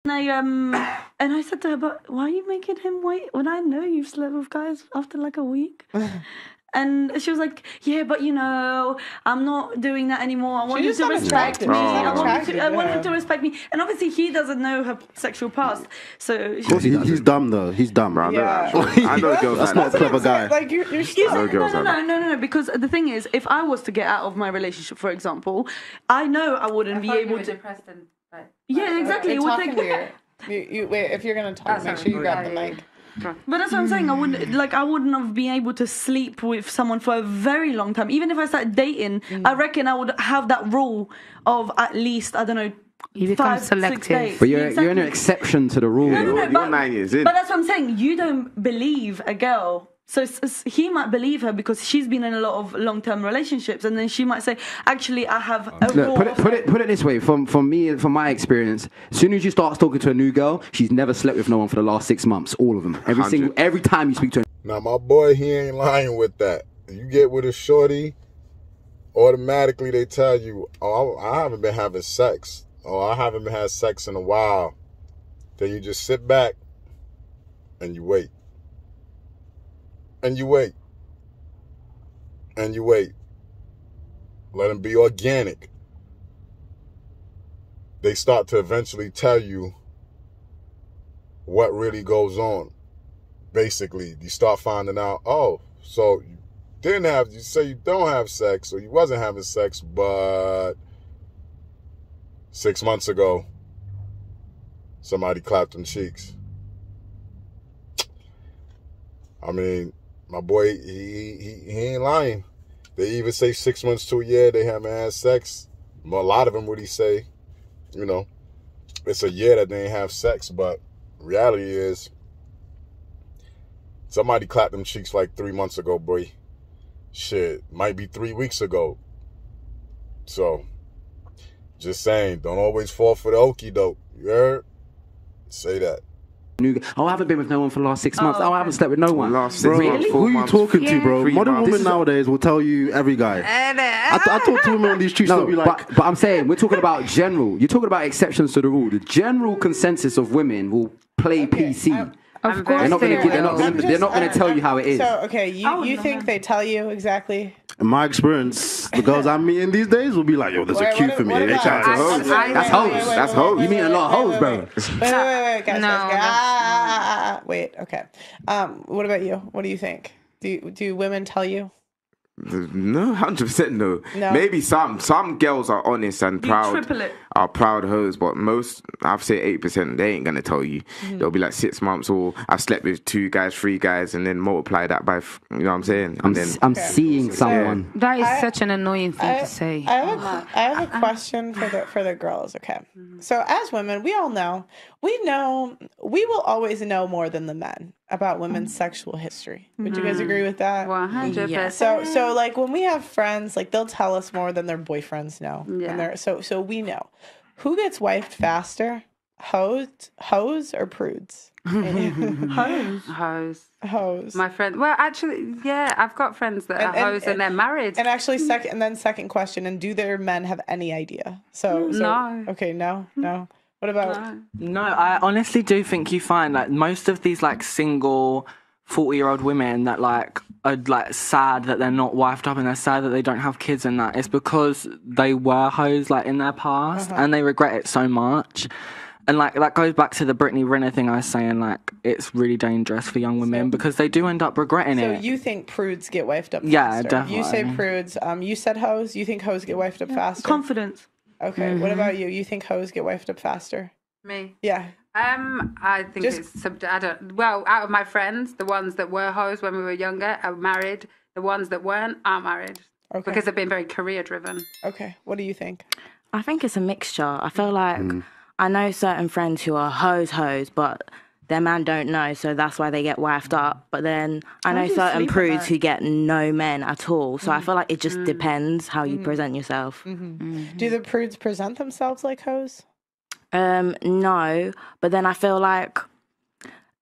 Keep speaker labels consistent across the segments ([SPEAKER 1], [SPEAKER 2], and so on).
[SPEAKER 1] And I said to her, but why are you making him wait when I know you've slept with guys after like a week? And she was like, yeah, but I'm not doing that anymore. I want you to respect me. I want him to respect me. And obviously he doesn't know her sexual past. So
[SPEAKER 2] he's dumb though. He's dumb.
[SPEAKER 3] Yeah. I know girls.
[SPEAKER 2] That's not a clever guy.
[SPEAKER 4] Like you're
[SPEAKER 1] no. Because the thing is, if I was to get out of my relationship, for example, I know I wouldn't be able to.
[SPEAKER 5] Depressed and,
[SPEAKER 1] yeah, exactly.
[SPEAKER 4] It would take. Wait, if you're gonna talk, make sure you grab the mic.
[SPEAKER 1] But that's what I'm saying. I wouldn't have been able to sleep with someone for a very long time. Even if I started dating, I reckon I would have that rule of at least, I don't know,
[SPEAKER 5] you become selective.
[SPEAKER 6] But you're an exception to the rule.
[SPEAKER 1] No,
[SPEAKER 3] you're 9 years in.
[SPEAKER 1] But that's what I'm saying. You don't believe a girl. So he might believe her because she's been in a lot of long-term relationships, and then she might say, "Actually, I have a rule."
[SPEAKER 6] Put it this way. From me, from my experience, as soon as you start talking to a new girl, she's never slept with no one for the last 6 months. All of them, every time you speak to her.
[SPEAKER 7] Now, my boy, he ain't lying with that. You get with a shorty, automatically they tell you, "Oh, I haven't been having sex," or "I haven't had sex in a while." Then you just sit back and you wait. And you wait. And you wait. Let them be organic. They start to eventually tell you what really goes on. Basically, you start finding out, oh, so you say you don't have sex, or you wasn't having sex, but 6 months ago, somebody clapped them cheeks. I mean, my boy, he ain't lying. They even say 6 months to a year they haven't had sex. A lot of them would say, it's a year that they ain't have sex. But reality is, somebody clapped them cheeks like 3 months ago, boy. Shit, might be 3 weeks ago. So, just saying, don't always fall for the okie doke. You heard? Say that.
[SPEAKER 6] I haven't been with no one for the last 6 months. I haven't slept with no one.
[SPEAKER 3] Last 6 months, 4
[SPEAKER 2] Who are you
[SPEAKER 3] months,
[SPEAKER 2] talking to, bro?
[SPEAKER 3] 3
[SPEAKER 2] Modern
[SPEAKER 3] months.
[SPEAKER 2] women nowadays will tell you every guy. I talk to women on these streets.
[SPEAKER 6] No,
[SPEAKER 2] be like,
[SPEAKER 6] but I'm saying we're talking about general. You're talking about exceptions to the rule. The general consensus of women will play PC.
[SPEAKER 5] Of course,
[SPEAKER 6] they're not going to tell you how it is.
[SPEAKER 4] So, okay, you think they tell you exactly?
[SPEAKER 2] in my experience, the girls I'm meeting these days will be like, yo, there's a queue for me. They try to hoes.
[SPEAKER 6] That's hoes. That's hoes. You meet a lot of hoes, bro.
[SPEAKER 4] Wait, guys. Wait, okay. What about you? What do you think? Do women tell you?
[SPEAKER 3] No, 100% no. Maybe some girls are honest and are proud hoes, but most, I'd say 8%, they ain't gonna tell you. They'll be like 6 months, or I've slept with 2 guys, 3 guys, and then multiply that by, you know what I'm saying?
[SPEAKER 6] I'm seeing someone.
[SPEAKER 5] That is such an annoying thing to say.
[SPEAKER 4] I have a question for the girls. Okay, so as women, we all know, we will always know more than the men about women's sexual history. Would you guys agree with that?
[SPEAKER 5] 100%.
[SPEAKER 4] Yeah. So like when we have friends, like they'll tell us more than their boyfriends know.
[SPEAKER 5] Yeah.
[SPEAKER 4] So we know. Who gets wifed faster? Hoes or prudes?
[SPEAKER 5] Hoes. My friend. Well, actually, yeah, I've got friends that are hoes and they're married.
[SPEAKER 4] And actually, second question. And do their men have any idea? So
[SPEAKER 5] no.
[SPEAKER 4] Okay, no. What about?
[SPEAKER 8] No, I honestly do think you find like most of these like single 40-year-old women that like are like sad that they're not wifed up and they're sad that they don't have kids and that it's because they were hoes like in their past and they regret it so much. And like that goes back to the Brittany Renner thing I was saying, like it's really dangerous for young women because they do end up regretting it.
[SPEAKER 4] So you think prudes get wifed up faster?
[SPEAKER 8] Yeah, definitely.
[SPEAKER 4] You say prudes. You said hoes. You think hoes get wifed up faster?
[SPEAKER 1] Confidence.
[SPEAKER 4] Okay. What about you? You think hoes get wifed up faster?
[SPEAKER 5] Me?
[SPEAKER 4] Yeah.
[SPEAKER 5] I think out of my friends, the ones that were hoes when we were younger are married. The ones that weren't are married. Okay. Because they've been very career driven.
[SPEAKER 4] Okay. What do you think?
[SPEAKER 9] I think it's a mixture. I feel like I know certain friends who are hoes, but their man don't know, so that's why they get wifed up. But then I know certain prudes who get no men at all. So I feel like it just depends how you present yourself.
[SPEAKER 4] Do the prudes present themselves like hoes?
[SPEAKER 9] No, but then I feel like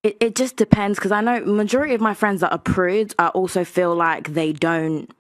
[SPEAKER 9] it just depends because I know majority of my friends that are prudes, I also feel like they don't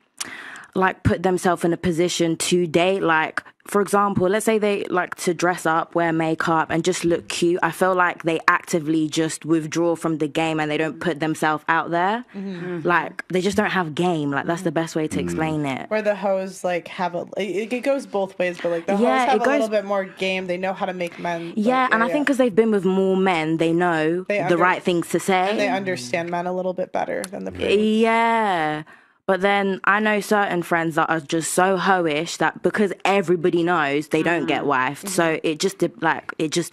[SPEAKER 9] like put themselves in a position to date. Like, for example, let's say they like to dress up, wear makeup, and just look cute. I feel like they actively just withdraw from the game and they don't put themselves out there. Like, they just don't have game. Like, that's the best way to explain it.
[SPEAKER 4] Where the hoes, like, have it goes both ways, but, like, the hoes have a little bit more game. They know how to make men.
[SPEAKER 9] Yeah, and I think because they've been with more men, they know the right things to say.
[SPEAKER 4] And they understand men a little bit better than the prudes.
[SPEAKER 9] Yeah. But then I know certain friends that are just so hoish that because everybody knows, they don't get wifed. So it just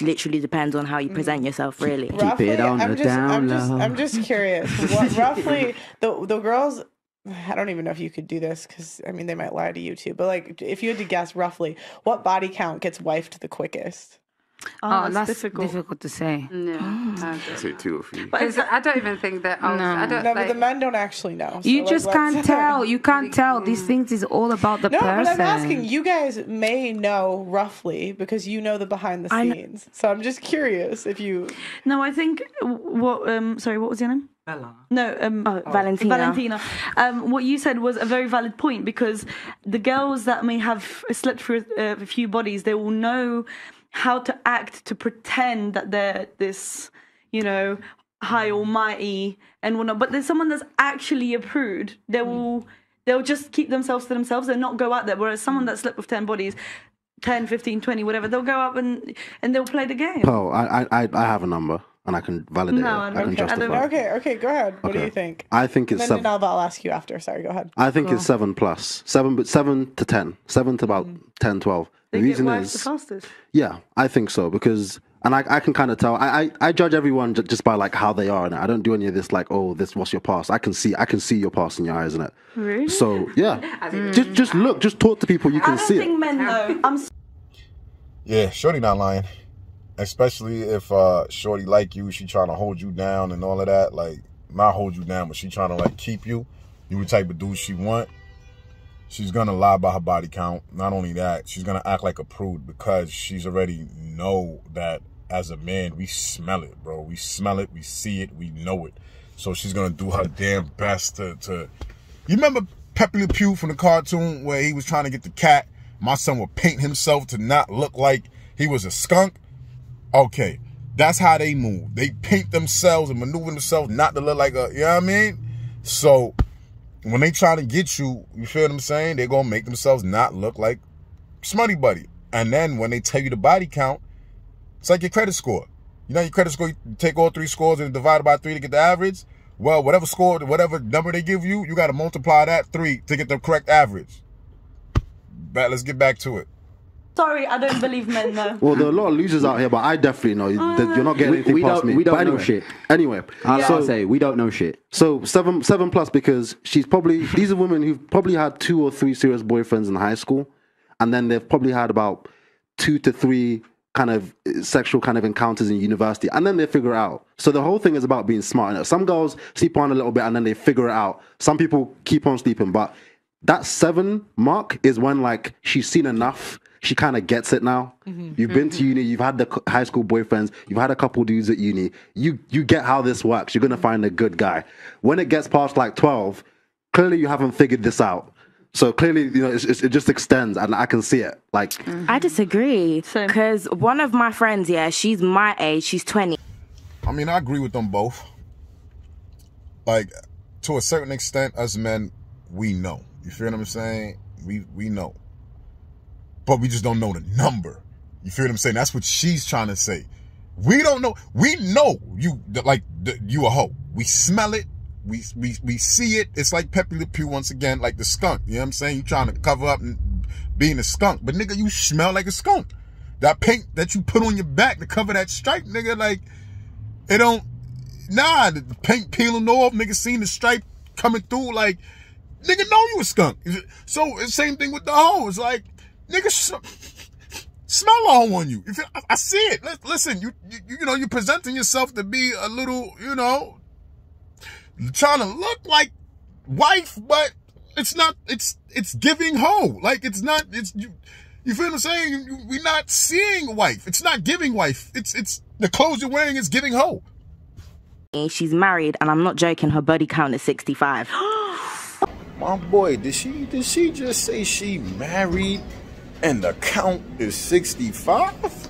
[SPEAKER 9] literally depends on how you present yourself, really.
[SPEAKER 6] Keep it on the down low.
[SPEAKER 4] I'm just curious. What roughly the girls? I don't even know if you could do this because I mean they might lie to you too. But like, if you had to guess roughly, what body count gets wifed the quickest?
[SPEAKER 5] That's difficult to say.
[SPEAKER 3] No, I say 2 or 3.
[SPEAKER 5] But I don't even think that.
[SPEAKER 4] But the men don't actually know.
[SPEAKER 5] So you just can't tell. You can't tell. These things is all about the person.
[SPEAKER 4] No, but I'm asking. You guys may know roughly because you know the behind the scenes. So I'm just curious if you.
[SPEAKER 1] No, I think sorry, what was your name?
[SPEAKER 8] Bella.
[SPEAKER 1] No, Valentina. What you said was a very valid point because the girls that may have slept through a few bodies, they will know how to act to pretend that they're this, high almighty and whatnot. But there's someone that's actually a prude. They'll just keep themselves to themselves and not go out there. Whereas someone that slept with 10 bodies, 10, 15, 20, whatever, they'll go up and they'll play the game.
[SPEAKER 2] Oh, I have a number and I can validate it. I can justify it.
[SPEAKER 4] Okay, go ahead. What do you think?
[SPEAKER 2] I think it's 7.
[SPEAKER 4] Then I'll ask you after. Sorry, go ahead.
[SPEAKER 2] I think it's 7+. 7 to 10. 7 to about 10, 12. The reason is
[SPEAKER 1] the fastest.
[SPEAKER 2] Yeah, I think so because, and I can kind of tell. I judge everyone just by like how they are, and I don't do any of this like, oh, what's your past. I can see your past in your eyes, innit?
[SPEAKER 1] Really?
[SPEAKER 2] So yeah, just look, just talk to people. You can see it.
[SPEAKER 1] I don't think men know.
[SPEAKER 7] Yeah, Shorty not lying, especially if Shorty like you, she trying to hold you down and all of that. Like not hold you down, but she trying to like keep you. You the type of dude she want. She's going to lie about her body count. Not only that, she's going to act like a prude because she's already know that as a man, we smell it, bro. We smell it, we see it, we know it. So she's going to do her damn best to... You remember Pepe Le Pew from the cartoon where he was trying to get the cat? My son would paint himself to not look like he was a skunk? Okay, that's how they move. They paint themselves and maneuver themselves not to look like a... You know what I mean? So... when they try to get you, you feel what I'm saying? They're going to make themselves not look like Smutty Buddy. And then when they tell you the body count, it's like your credit score. You know your credit score, you take all 3 scores and divide it by 3 to get the average? Well, whatever number they give you, you got to multiply that 3 to get the correct average. But let's get back to it.
[SPEAKER 1] Sorry, I don't believe men though.
[SPEAKER 2] Well, there are a lot of losers out here, but I definitely know that you're not getting anything past me.
[SPEAKER 6] We don't know shit.
[SPEAKER 2] Anyway,
[SPEAKER 6] I'll say we don't know shit.
[SPEAKER 2] So 7+ because these are women who've probably had 2 or 3 serious boyfriends in high school, and then they've probably had about 2 to 3 kind of sexual kind of encounters in university, and then they figure it out. So the whole thing is about being smart. Some girls sleep on a little bit and then they figure it out. Some people keep on sleeping, but that 7 mark is when like she's seen enough. She kind of gets it now. You've been to uni, you've had the high school boyfriends, you've had a couple dudes at uni. You get how this works. You're going to find a good guy. When it gets past like 12, clearly you haven't figured this out. So clearly, it just extends and I can see it. Like
[SPEAKER 9] I disagree because one of my friends, she's my age, she's 20.
[SPEAKER 7] I mean, I agree with them both. Like to a certain extent, us men, we know. You feel what I'm saying? We know. But we just don't know the number. You feel what I'm saying? That's what she's trying to say. We don't know. We know you a hoe. We smell it. We see it. It's like Pepe Le Pew once again, like the skunk. You know what I'm saying? You trying to cover up and being a skunk. But nigga, you smell like a skunk. That paint that you put on your back to cover that stripe, nigga, like, it don't, nah, the paint peeling off, nigga seen the stripe coming through, like, nigga know you a skunk. So, it's the same thing with the hoe. It's like, nigga, smell a hoe on you. I see it. Listen, you're presenting yourself to be a little, trying to look like wife, but it's not, it's giving hoe. Like, it's not, you feel what I'm saying? We're not seeing wife. It's not giving wife. It's the clothes you're wearing is giving hoe.
[SPEAKER 9] She's married, and I'm not joking, her body count is 65.
[SPEAKER 7] My boy, did she just say she married and the count is 65?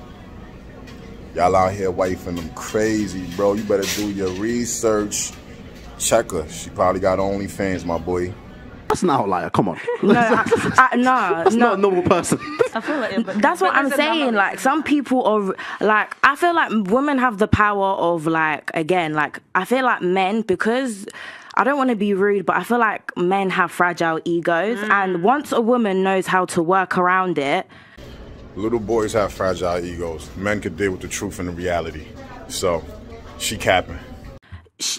[SPEAKER 7] Y'all out here wifing them crazy, bro. You better do your research. Check her. She probably got OnlyFans, my boy.
[SPEAKER 2] That's an outlier. Come on.
[SPEAKER 9] No,
[SPEAKER 2] That's not a normal person.
[SPEAKER 1] I feel like
[SPEAKER 9] that's what I'm saying. Like, some people are like, I feel like women have the power of, like, again, like, I feel like men, because I don't want to be rude, but I feel like men have fragile egos, and once a woman knows how to work around it.
[SPEAKER 7] Little boys have fragile egos. Men could deal with the truth and the reality. So, she capping.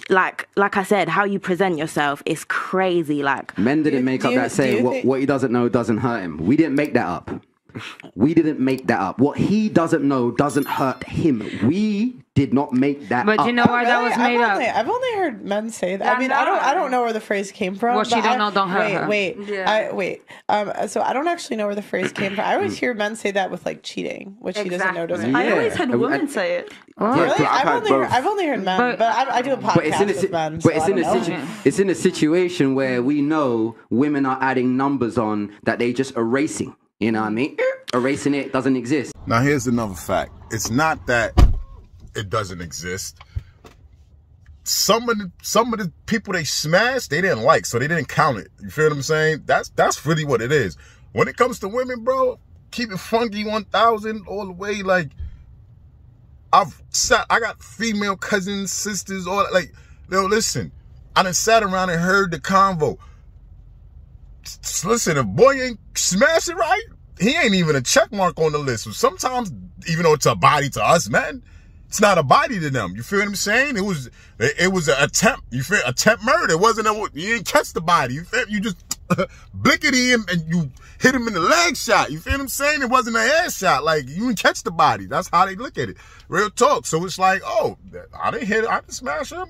[SPEAKER 9] Like I said, how you present yourself is crazy. Like,
[SPEAKER 6] men didn't make up that saying, what he doesn't know doesn't hurt him. We didn't make that up. We didn't make that up. What he doesn't know doesn't hurt him. We did not make that up.
[SPEAKER 5] But you know why that was made up?
[SPEAKER 4] I've only heard men say that. I mean, I don't know where the phrase came from.
[SPEAKER 5] What she don't know don't hurt her.
[SPEAKER 4] Wait. So I don't actually know where the phrase came from. I always hear men say that with, like, cheating, which he doesn't know doesn't hurt.
[SPEAKER 1] I always heard women say it.
[SPEAKER 4] Really? I've only heard men, but I do a podcast with men. But
[SPEAKER 6] it's in a situation where we know women are adding numbers on that they just erasing. You know what I mean? Erasing it doesn't exist.
[SPEAKER 7] Now here's another fact. It's not that it doesn't exist. Some of the people they smashed, they didn't like, so they didn't count it. You feel what I'm saying? That's really what it is. When it comes to women, bro, keep it funky 1000 all the way. Like, I got female cousins, sisters, all like, yo, listen, I done sat around and heard the convo. Listen, if boy ain't smash it right, he ain't even a check mark on the list. So sometimes, even though it's a body to us, man, it's not a body to them. You feel what I'm saying? It was an attempt. You feel attempt murder. It wasn't you didn't catch the body. You feel you just blickety him and you hit him in the leg shot. You feel what I'm saying? It wasn't a head shot. Like, you didn't catch the body. That's how they look at it. Real talk. So it's like, oh, I didn't hit it. I didn't smash him.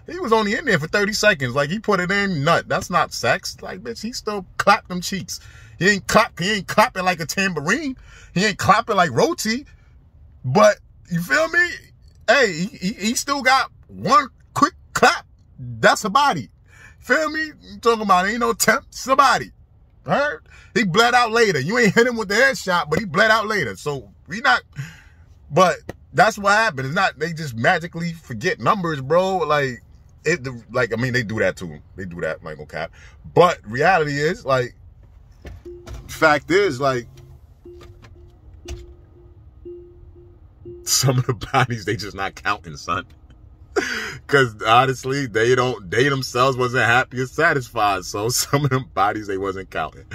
[SPEAKER 7] He was only in there for 30 seconds. Like, he put it in, nut. That's not sex. Like, bitch, he still clapped them cheeks. He ain't clapping like a tambourine. He ain't clapping like roti. But, you feel me? Hey, he still got one quick clap. That's a body. Feel me? You talking about ain't no temp. It's a body. Heard? He bled out later. You ain't hit him with the headshot, but he bled out later. So, we not... But, that's what happened. It's not... They just magically forget numbers, bro. Like... I mean, they do that to him. They do that, like, okay. But reality is, like, fact is, like, some of the bodies they just not counting, son. Because honestly, they themselves wasn't happy or satisfied. So some of them bodies they wasn't counting.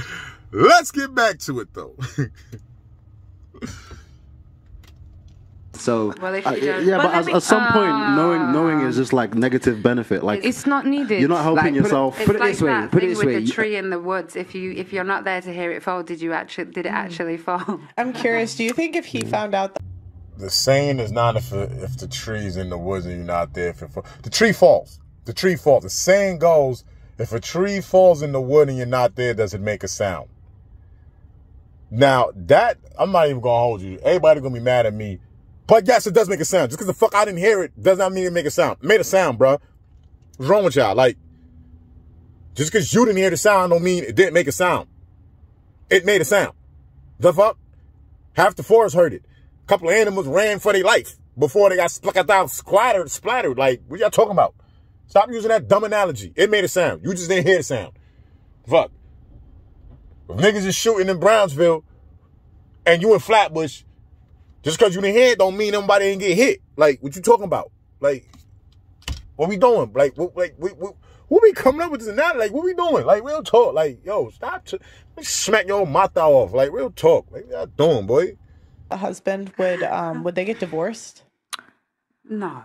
[SPEAKER 7] Let's get back to it though.
[SPEAKER 6] So
[SPEAKER 5] well,
[SPEAKER 2] but at some point, knowing is just like negative benefit. Like,
[SPEAKER 5] it's not needed.
[SPEAKER 2] You're not helping yourself.
[SPEAKER 5] Put it this way. Put it this way. With the tree in the woods, if you're not there to hear it fall, did it actually fall? I'm
[SPEAKER 4] curious. Do you think if he found out that
[SPEAKER 7] the saying is not if the tree's in the woods and you're not there, the tree falls. The tree falls. The saying goes, if a tree falls in the wood and you're not there, does it make a sound? Now that I'm not even gonna hold you. Everybody gonna be mad at me. But yes, it does make a sound. Just because the fuck I didn't hear it does not mean it make a sound. It made a sound, bro. What's wrong with y'all? Like, just because you didn't hear the sound don't mean it didn't make a sound. It made a sound. The fuck? Half the forest heard it. A couple of animals ran for their life before they got splattered. Like, what y'all talking about? Stop using that dumb analogy. It made a sound. You just didn't hear the sound. Fuck. If niggas is shooting in Brownsville and you in Flatbush, just because you didn't hear it don't mean nobody didn't get hit. Like, what you talking about? Like, what we doing? Like, who we coming up with this analogy? Like, what we doing? Like, real talk. Like, yo, stop. Smack your mouth off. Like, real talk. Like, what y'all doing, boy?
[SPEAKER 4] A husband would they get divorced?
[SPEAKER 5] No.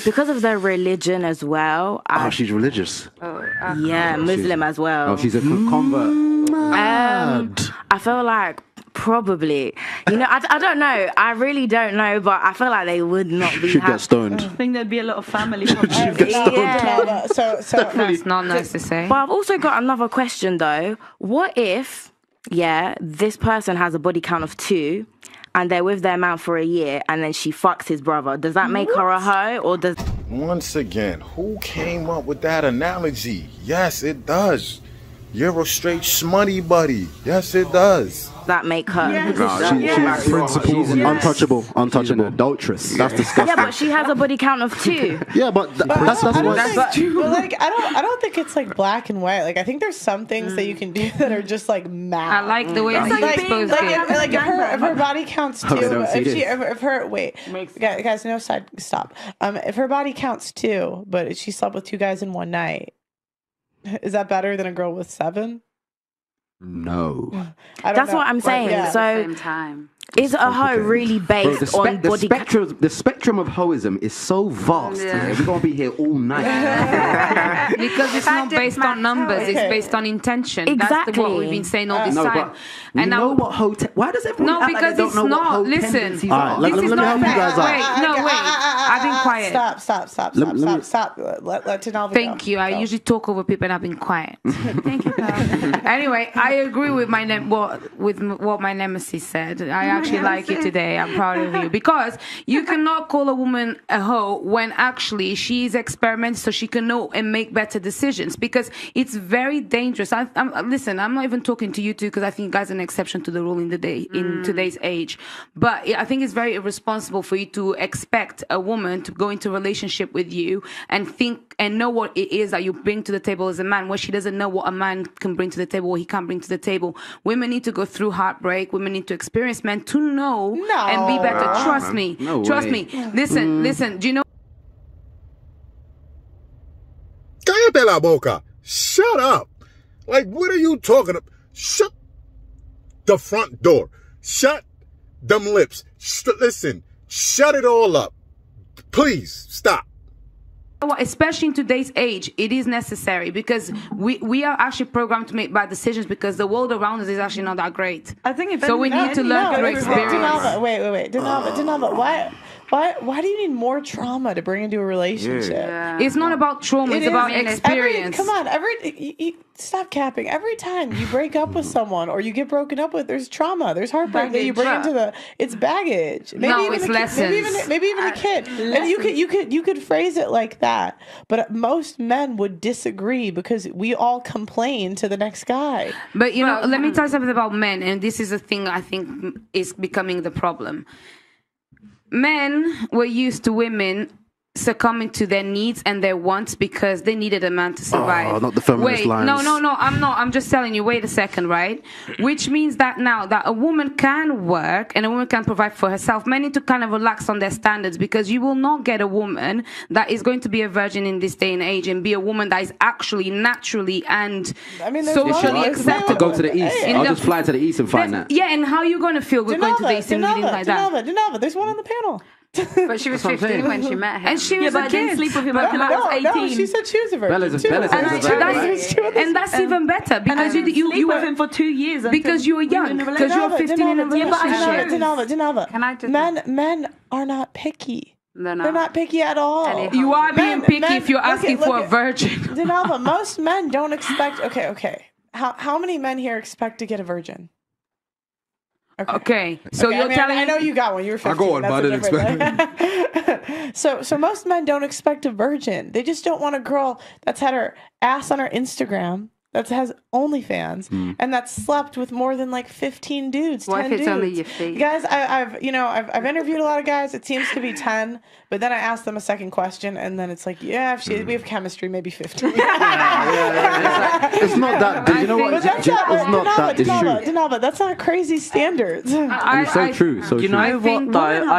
[SPEAKER 9] Because of their religion as well.
[SPEAKER 2] She's religious.
[SPEAKER 9] Muslim as well.
[SPEAKER 6] Oh, she's a convert.
[SPEAKER 9] I feel like probably. You know, I don't know. I really don't know, but I feel like they would not be.
[SPEAKER 2] Should get stoned.
[SPEAKER 1] I think there'd be a lot of family.
[SPEAKER 2] Should get stoned.
[SPEAKER 9] Yeah.
[SPEAKER 4] So
[SPEAKER 5] that's not nice to say.
[SPEAKER 9] But I've also got another question though. What if, this person has a body count of 2, and they're with their man for a year, and then she fucks his brother? Does that make her a hoe, or does?
[SPEAKER 7] Once again, who came up with that analogy? Yes, it does. You're a straight smutty buddy. Yes, it does.
[SPEAKER 9] that make her.
[SPEAKER 2] She's principles, untouchable.
[SPEAKER 6] She's an adulteress.
[SPEAKER 2] That's disgusting.
[SPEAKER 9] Yeah, but she has a body count of 2.
[SPEAKER 2] Yeah, but that's why.
[SPEAKER 4] Like, I don't think it's like black and white. Like, I think there's some things that you can do that are just like mad.
[SPEAKER 5] I like the way that you exposed
[SPEAKER 4] like,
[SPEAKER 5] it.
[SPEAKER 4] like if her body counts 2, if her wait, guys, no side, stop. If her body counts 2, but she slept with 2 guys in one night, is that better than a girl with 7?
[SPEAKER 6] No.
[SPEAKER 9] That's what I'm saying.
[SPEAKER 4] Yeah.
[SPEAKER 9] So,
[SPEAKER 5] Same time.
[SPEAKER 9] is a hoe really based on body count?
[SPEAKER 6] The spectrum of hoism is so vast. Yeah. We're going to be here all night.
[SPEAKER 5] Because it's not based on numbers, it's based on intention.
[SPEAKER 9] Exactly.
[SPEAKER 5] That's what we've been saying all this time.
[SPEAKER 6] And know what hoe... Why does everyone
[SPEAKER 5] No, because it's not. Listen.
[SPEAKER 2] Let me help you guys out.
[SPEAKER 5] Wait. I've been quiet.
[SPEAKER 4] Stop. Let Denalva
[SPEAKER 5] Thank you. I usually talk over people and I've been quiet. Thank you, Carl. Anyway, I agree with what my nemesis said. I actually like it today. I'm proud of you. Because you cannot call a woman a hoe when actually she's experimenting so she can know and make better decisions. Because it's very dangerous. Listen, I'm not even talking to you two because I think you guys are an exception to the rule in today's age. But I think it's very irresponsible for you to expect a woman to go into a relationship with you and think and know what it is that you bring to the table as a man, where she doesn't know what a man can bring to the table, what he can't bring to the table. Women need to go through heartbreak. Women need to experience men to know and be better. Trust me. Trust me. Listen. Do you know?
[SPEAKER 7] Cállate la boca. Shut up. Like, what are you talking about? Shut the front door. Shut them lips. Listen, shut it all up. Please, stop.
[SPEAKER 5] Especially in today's age, it is necessary because we are actually programmed to make bad decisions because the world around us is actually not that great.
[SPEAKER 1] I think
[SPEAKER 5] so we need to learn through experience.
[SPEAKER 4] Wait. Denalva, why do you need more trauma to bring into a relationship?
[SPEAKER 5] Yeah. It's not about trauma, it's about experience.
[SPEAKER 4] Come on, stop capping. Every time you break up with someone or you get broken up with, there's trauma. There's heartbreak that you bring into it's baggage. Maybe
[SPEAKER 5] it's lessons.
[SPEAKER 4] Maybe even a kid. And you could phrase it like that. But most men would disagree because we all complain to the next guy.
[SPEAKER 5] But let me tell you something about men, and this is a thing I think is becoming the problem. Men were used to women succumbing to their needs and their wants because they needed a man to survive.
[SPEAKER 2] Oh, not the feminist lines.
[SPEAKER 5] No, I'm not. I'm just telling you, wait a second, right? Which means that now that a woman can work and a woman can provide for herself, men need to kind of relax on their standards because you will not get a woman that is going to be a virgin in this day and age and be a woman that is actually naturally and socially acceptable.
[SPEAKER 6] Go to the east. I'll just fly to the east and find that.
[SPEAKER 5] Yeah, and how are you going to feel with going to the east and meeting like that?
[SPEAKER 4] Denalva, there's one on the panel.
[SPEAKER 5] But she was 15 when she met him. And she was a kid.
[SPEAKER 1] Didn't sleep with him until I was 18.
[SPEAKER 4] No, she said she was a virgin.
[SPEAKER 5] And that's even better because you
[SPEAKER 1] were with him for 2 years.
[SPEAKER 5] Because you were young. Because you were 15 in a relationship.
[SPEAKER 4] Denalva, men are not picky.
[SPEAKER 5] They're
[SPEAKER 4] not picky at all.
[SPEAKER 5] You are being picky if you're asking for a virgin.
[SPEAKER 4] Denalva, most men don't expect... Okay. How many men here expect to get a virgin?
[SPEAKER 5] Okay. So you're telling me...
[SPEAKER 4] I know you got one. You were 15.
[SPEAKER 7] I got one, but I didn't expect
[SPEAKER 4] So most men don't expect a virgin. They just don't want a girl that's had her ass on her Instagram, that has OnlyFans, and that's slept with more than like 15 dudes.
[SPEAKER 5] What
[SPEAKER 4] 10
[SPEAKER 5] if it's
[SPEAKER 4] dudes.
[SPEAKER 5] only your feet?
[SPEAKER 4] Guys, I've interviewed a lot of guys. It seems to be 10, but then I ask them a second question, and then it's like, yeah, if we have chemistry, maybe 15.
[SPEAKER 2] It's not that deep. You know what? It's not that deep.
[SPEAKER 4] Denalva, that's not crazy standards.
[SPEAKER 6] It's so true. So
[SPEAKER 8] you know what though?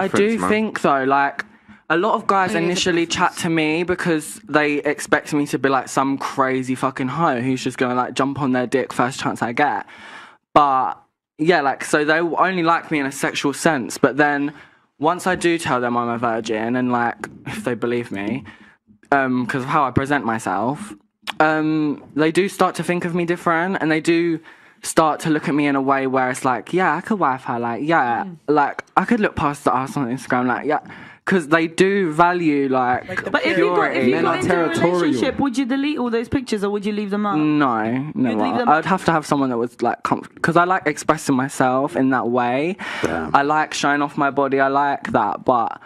[SPEAKER 8] I do think though, like, a lot of guys initially chat to me because they expect me to be like some crazy fucking hoe who's just gonna like jump on their dick first chance I get. But yeah, like, so they only like me in a sexual sense. But then once I do tell them I'm a virgin, and like, if they believe me, because of how I present myself, they do start to think of me different, and they do start to look at me in a way where it's like, yeah, I could wife her, like, yeah, like I could look past the ass on Instagram, like, yeah. Because they do value, like
[SPEAKER 1] but if you got into a relationship, would you delete all those pictures or would you leave them up?
[SPEAKER 8] No. I'd have to have someone that was like, because I like expressing myself in that way. Damn. I like showing off my body. I like that, but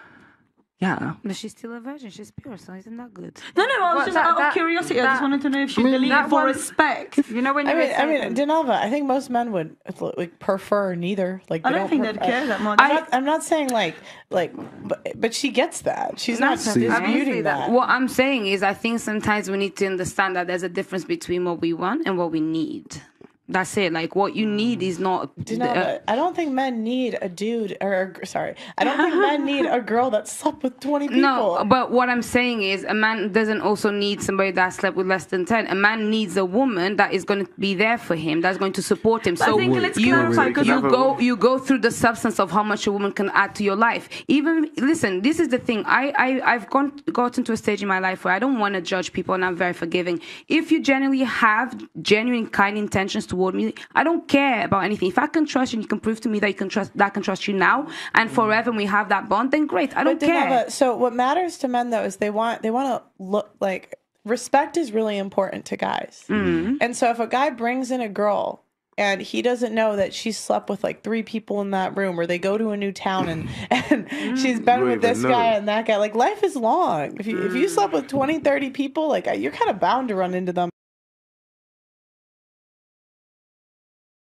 [SPEAKER 8] Yeah.
[SPEAKER 5] But she's still a virgin. She's pure, so isn't that good?
[SPEAKER 1] No, I was just out of curiosity. I just wanted to know if she believed it for respect.
[SPEAKER 10] You know, when you
[SPEAKER 4] I mean, Denalva, I think most men would like prefer neither. Like,
[SPEAKER 1] I don't think they'd care that much.
[SPEAKER 4] I'm not saying but she gets that. She's not disputing that.
[SPEAKER 5] What I'm saying is, I think sometimes we need to understand that there's a difference between what we want and what we need. That's it. Like, what you need is not.
[SPEAKER 4] I don't think men need a dude, I don't think men need a girl that slept with 20 people.
[SPEAKER 5] No, but what I'm saying is, a man doesn't also need somebody that slept with less than 10. A man needs a woman that is going to be there for him, that's going to support him. So
[SPEAKER 1] I think let's clarify,
[SPEAKER 5] you go through the substance of how much a woman can add to your life. Even listen, this is the thing. I've gotten to a stage in my life where I don't want to judge people, and I'm very forgiving. If you genuinely have genuine kind intentions toward me, I don't care about anything. If I can trust you and you can prove to me that I can trust you now and forever, and we have that bond, then great. I don't care.
[SPEAKER 4] So what matters to men though is they want to look like respect is really important to guys. Mm-hmm. And so if a guy brings in a girl and he doesn't know that she slept with like 3 people in that room, or they go to a new town and she's been with this guy and that guy, like, life is long. If you slept with 20, 30 people, like, you're kind of bound to run into them.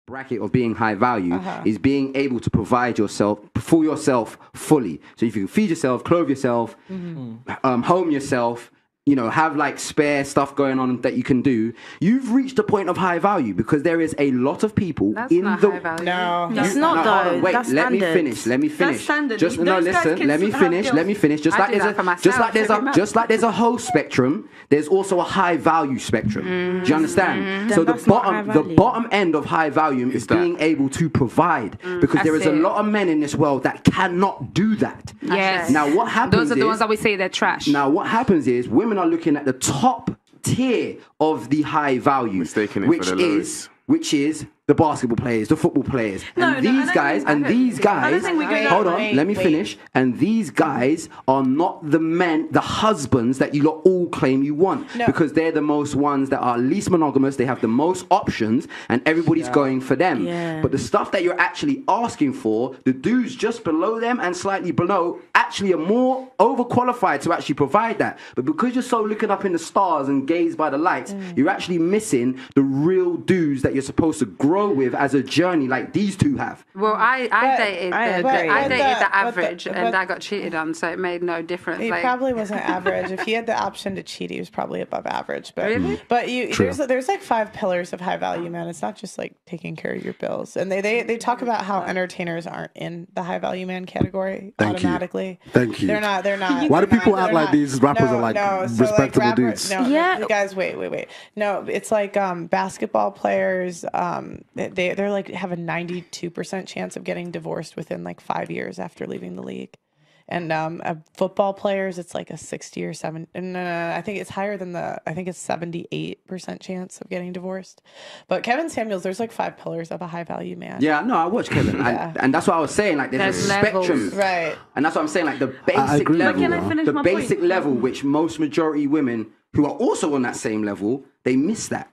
[SPEAKER 6] Bracket of being high value is being able to provide yourself for yourself fully. So if you can feed yourself, clothe yourself, home yourself, you know, have like spare stuff going on that you can do, you've reached a point of high value, because there is a lot of people in the...
[SPEAKER 10] High value.
[SPEAKER 4] No,
[SPEAKER 9] it's not though.
[SPEAKER 6] Wait,
[SPEAKER 9] that's
[SPEAKER 6] let
[SPEAKER 9] standards.
[SPEAKER 6] me finish.
[SPEAKER 1] That's standard.
[SPEAKER 6] Just no, listen. Let me finish. Just like there's a whole spectrum, there's also a high value spectrum. Do you understand? So the bottom end of high value is being able to provide, because there is a lot of men in this world that cannot do that.
[SPEAKER 5] Yes.
[SPEAKER 6] Now what happens?
[SPEAKER 5] Those are the ones that we say they're trash.
[SPEAKER 6] Now what happens is women are looking at the top tier of the high value,
[SPEAKER 3] mistaking it for the lowest.
[SPEAKER 6] Which is the basketball players, the football players, and these guys. Hold on, let me finish. And these guys are not the men, the husbands that you lot all claim you want, because they're the most ones that are least monogamous. They have the most options, and everybody's going for them. Yeah. But the stuff that you're actually asking for, the dudes just below them and slightly below actually are more overqualified to actually provide that. But because you're so looking up in the stars and gazed by the lights, you're actually missing the real dudes that you're supposed to grow with as a journey, like these two have.
[SPEAKER 10] Well, I dated the average, and I got cheated on, so it made no difference.
[SPEAKER 4] He probably wasn't average. If he had the option to cheat, he was probably above average. But
[SPEAKER 10] really,
[SPEAKER 4] there's like 5 pillars of high value man. It's not just like taking care of your bills. And they talk about how entertainers aren't in the high value man category automatically.
[SPEAKER 2] Thank you.
[SPEAKER 4] They're not.
[SPEAKER 2] Why do people act like these rappers are like respectable dudes?
[SPEAKER 4] No, you guys, wait. No, it's like basketball players. They're like have a 92% chance of getting divorced within like 5 years after leaving the league, and football players, it's like a 60 or 70. I think it's higher than I think it's 78% chance of getting divorced. But Kevin Samuels, there's like 5 pillars of a high value man.
[SPEAKER 6] Yeah, no, I watch Kevin, and that's what I was saying. Like there's a spectrum,
[SPEAKER 4] right?
[SPEAKER 6] And that's what I'm saying. Like the basic level, which most majority women who are also on that same level, they miss that.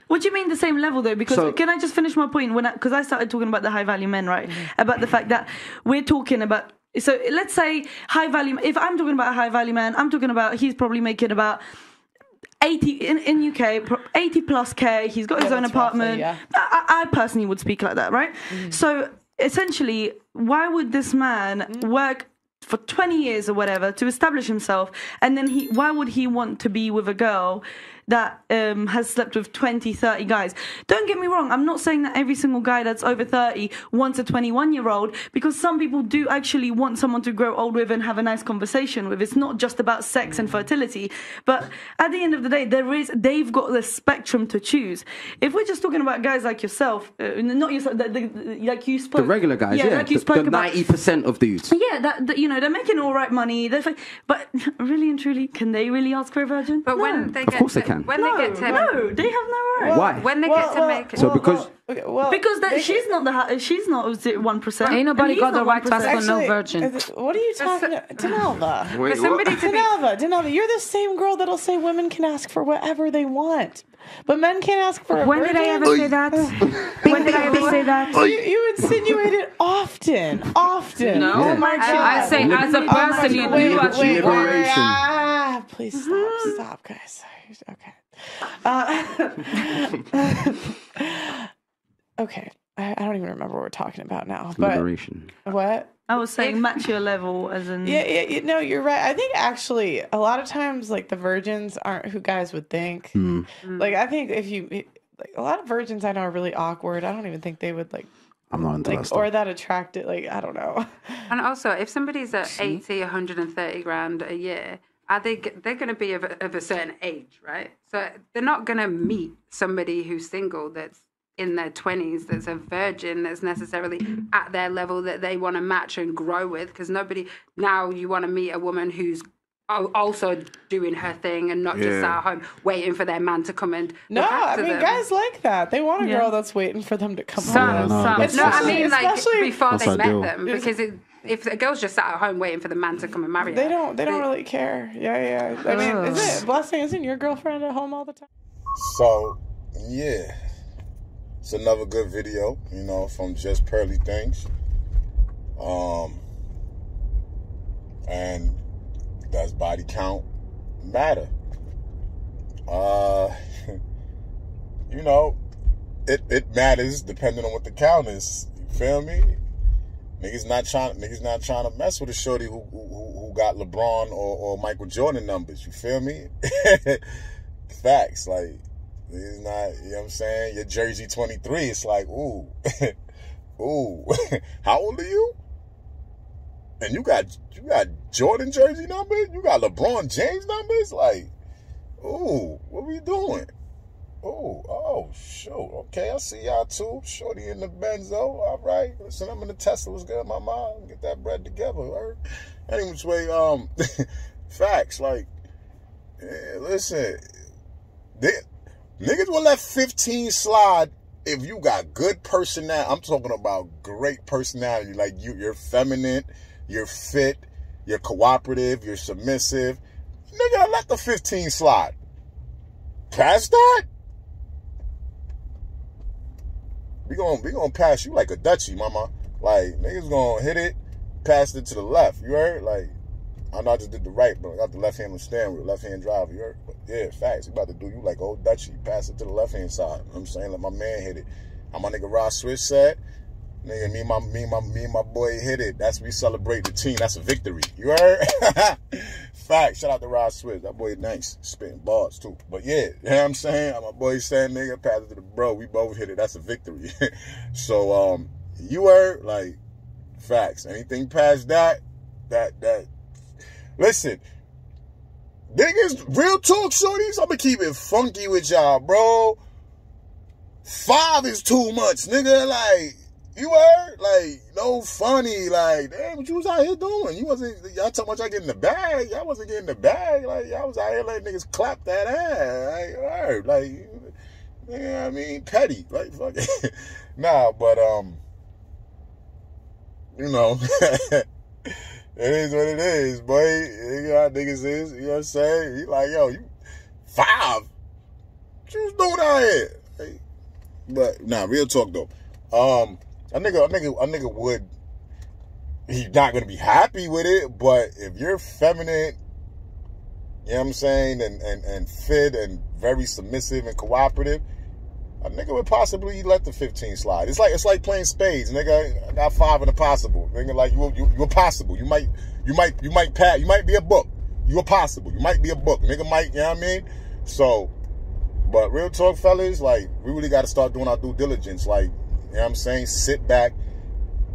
[SPEAKER 1] What do you mean the same level though? Because can I just finish my point? Because I started talking about the high value men, right? About the fact that we're talking about. So let's say high value. If I'm talking about a high value man, I'm talking about he's probably making about 80 in UK, 80 plus K. He's got his own apartment. Roughly, I personally would speak like that, right? So essentially, why would this man work for 20 years or whatever to establish himself, and then why would he want to be with a girl that has slept with 20, 30 guys? Don't get me wrong, I'm not saying that every single guy that's over 30 wants a 21-year-old, because some people do actually want someone to grow old with and have a nice conversation with. It's not just about sex and fertility, but at the end of the day, they've got the spectrum to choose. If we're just talking about guys like yourself, not yourself, like you spoke,
[SPEAKER 6] the regular guys,
[SPEAKER 1] like you spoke
[SPEAKER 6] the
[SPEAKER 1] about
[SPEAKER 6] 90% of dudes,
[SPEAKER 1] that you know, they're making all right money, but really and truly, can they really ask for a virgin?
[SPEAKER 10] But when they
[SPEAKER 6] of course they can. can.
[SPEAKER 10] When they get to
[SPEAKER 1] they have no right.
[SPEAKER 6] Why?
[SPEAKER 10] When they get to make it.
[SPEAKER 6] So because
[SPEAKER 1] she's not 1%.
[SPEAKER 5] Ain't nobody got the right to ask for no virgin.
[SPEAKER 4] What are you talking about? Denalva.
[SPEAKER 3] Wait,
[SPEAKER 4] Denalva, you're the same girl that'll say women can ask for whatever they want. But men can't ask for a
[SPEAKER 5] When
[SPEAKER 4] virgin.
[SPEAKER 5] did I ever say that? When did I ever say that?
[SPEAKER 4] You insinuate it often.
[SPEAKER 5] No, I say as a person you do actually.
[SPEAKER 4] Please stop, guys. Okay. Okay. I don't even remember what we're talking about now. But
[SPEAKER 6] liberation.
[SPEAKER 4] What?
[SPEAKER 1] I was saying match your level as in...
[SPEAKER 4] Yeah, no, you're right. I think actually a lot of times like the virgins aren't who guys would think. Like I think if you... Like, a lot of virgins I know are really awkward. I don't even think they would like...
[SPEAKER 2] I'm not into that stuff.
[SPEAKER 4] Or that attracted, like, I don't know.
[SPEAKER 10] And also, if somebody's at 80, 130 grand a year, they're going to be of a certain age, right? So they're not going to meet somebody who's single that's in their 20s, that's a virgin, that's necessarily at their level that they want to match and grow with. Because now you want to meet a woman who's also doing her thing and not just at home waiting for their man to come and look after them.
[SPEAKER 4] Guys like that. They want a girl that's waiting for them to come home.
[SPEAKER 10] I mean, like before they met them, because if a girl's just sat at home waiting for the man to come and marry her,
[SPEAKER 4] they don't really care. Yeah. I mean, is it Blessing? Isn't your girlfriend at home all the time?
[SPEAKER 7] So yeah, it's another good video, from Just Pearly Things. And does body count matter? It matters depending on what the count is. You feel me? Niggas not trying to mess with a shorty who got LeBron or Michael Jordan numbers. You feel me? Facts. Like, it's not, you know what I'm saying? Your jersey 23, it's like, ooh. Ooh. How old are you? And you got Jordan jersey numbers? You got LeBron James numbers? Like, ooh, what we doing? Oh, shoot. Okay, I see y'all too. Shorty in the Benzo. All right. Listen, I'm in the Tesla. What's good, my mom? Get that bread together. Right? Anyway, facts. Like, listen, niggas will let 15 slide if you got good personality. I'm talking about great personality. Like, you're feminine, you're fit, you're cooperative, you're submissive. Nigga, let the 15 slide. Past that, we gonna pass you like a Dutchie, mama. Like, niggas gonna hit it, pass it to the left. You heard? Like, I know I just did the right, but I got the left hand on the steering wheel, left hand driver. You heard? But yeah, facts. We about to do you like old Dutchie. Pass it to the left hand side. You know what I'm saying? Let my man hit it. How my nigga Ross Swiss said, nigga, me and my boy hit it. That's we celebrate the team. That's a victory. You heard? Facts. Shout out to Ross Swiss. That boy nice. Spitting bars too. But yeah, you know what I'm saying? My boy said, nigga, pass it to the bro. We both hit it. That's a victory. So you heard? Like, facts. Anything past that listen, niggas, real talk, shorties, I'm gonna keep it funky with y'all, bro. 5 is too much, nigga. Like, you heard? Like, no funny. Like, damn, what you was out here doing? Y'all talking about y'all getting the bag. Y'all wasn't getting the bag. Like, y'all was out here letting niggas clap that ass. Like, you heard? Like, you know what I mean? Petty. Like, fuck it. Nah, but, it is what it is, boy. You know how niggas is. You know what I'm saying? You like, yo, you 5. What you was doing out here? Like, but nah, real talk though. A nigga would. He's not gonna be happy with it, but if you're feminine, you know what I'm saying, and fit and very submissive and cooperative, a nigga would possibly let the 15 slide. It's like playing spades, nigga. I got 5 in the possible. Nigga, like you're possible. You might pass. You might be a book. You're possible. You might be a book. Nigga might, you know what I mean? So, but real talk, fellas, like, we really got to start doing our due diligence. Like, you know what I'm saying? Sit back.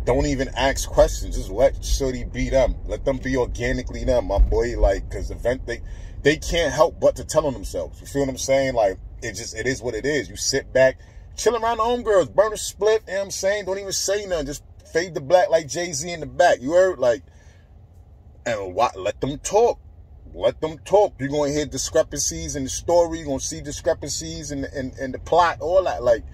[SPEAKER 7] Don't even ask questions. Just let shorty be them. Let them be organically them, my boy. Like, because they can't help but to tell on themselves. You feel what I'm saying? Like, it is what it is. You sit back, chill around the homegirls, burn a split, you know what I'm saying? Don't even say nothing. Just fade to black like Jay-Z in the back. You heard? Like, and let them talk. let them talk. You're going to hear discrepancies in the story. You're going to see discrepancies in the plot, all that. Like,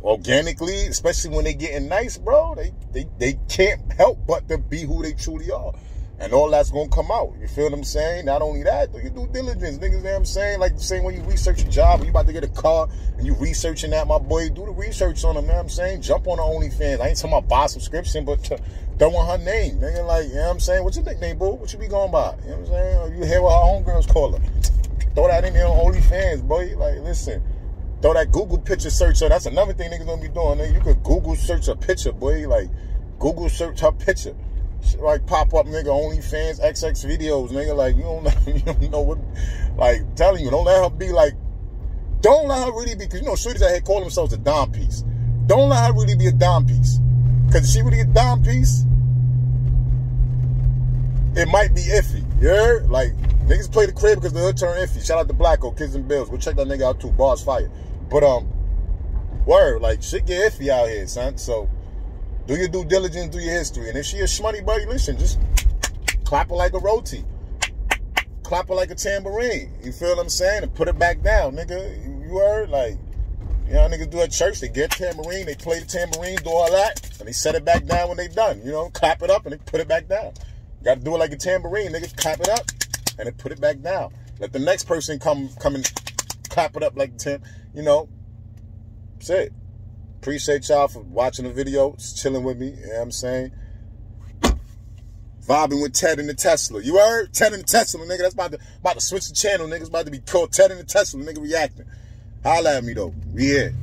[SPEAKER 7] organically, especially when they getting nice, bro, they can't help but to be who they truly are. And all that's going to come out. You feel what I'm saying? Not only that, do your due diligence, niggas, you know what I'm saying? Like the same way you research a job, when you about to get a car, and you researching that, my boy, do the research on them, you know what I'm saying? Jump on the OnlyFans. I ain't talking about buy subscription, but throw on her name. Nigga, like, you know what I'm saying? What's your nickname, bro? What you be going by? You know what I'm saying? Or you hear what her homegirls call her. Throw that in there on OnlyFans, boy. Like, listen. Throw that Google picture search. So that's another thing niggas gonna be doing. Nigga. You could Google search a picture, boy. Like, Google search her picture. Like, pop up, nigga, OnlyFans, XX videos, nigga. Like, you don't know what, like, telling you, don't let her be like, don't let her really be, because, you know, shorties out here call themselves a dime piece. Don't let her really be a dime piece. Because if she really a dime piece, it might be iffy. You heard? Like, niggas play the crib because the hood turn iffy. Shout out to Blacko, Kids and Bills. We'll check that nigga out too. Bars fire. But, word, like, shit get iffy out here, son. So, do your due diligence, do your history. And if she a shmoney buddy, listen, just clap her like a roti. Clap her like a tambourine. You feel what I'm saying? And put it back down, nigga. You heard? Like, you know, niggas do at church. They get tambourine, they play the tambourine, do all that, and they set it back down when they done. You know, clap it up and they put it back down. You got to do it like a tambourine, nigga. Clap it up and then put it back down. Let the next person come and clap it up like you know. That's it. Appreciate y'all for watching the video, chilling with me, you know what I'm saying? Vibing with Ted and the Tesla. You heard? Ted and the Tesla, nigga. That's about to switch the channel, nigga. It's about to be called Ted and the Tesla, nigga, reacting. Holla at me, though. We here.